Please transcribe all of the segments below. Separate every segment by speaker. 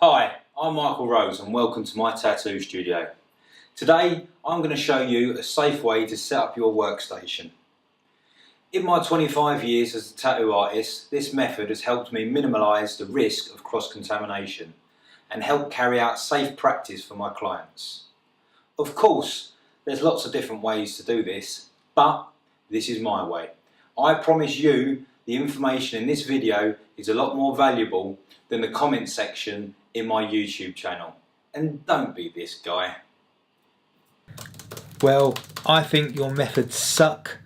Speaker 1: Hi, I'm Michael Rose and welcome to my tattoo studio. Today I'm going to show you a safe way to set up your workstation. In my 25 years as a tattoo artist, this method has helped me minimise the risk of cross-contamination and help carry out safe practice for my clients. Of course, there's lots of different ways to do this, but this is my way. I promise you the information in this video is a lot more valuable than the comment section in my YouTube channel. And don't be this guy.
Speaker 2: Well, I think your methods suck,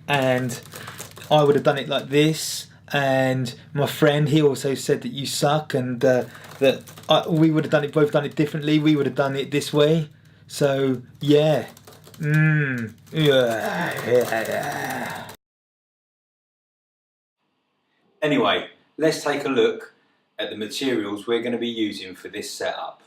Speaker 2: and I would have done it like this, and my friend, he also said that you suck, and we would have both done it differently. We would have done it this way. So yeah.
Speaker 1: Anyway, let's take a look at the materials we're going to be using for this setup.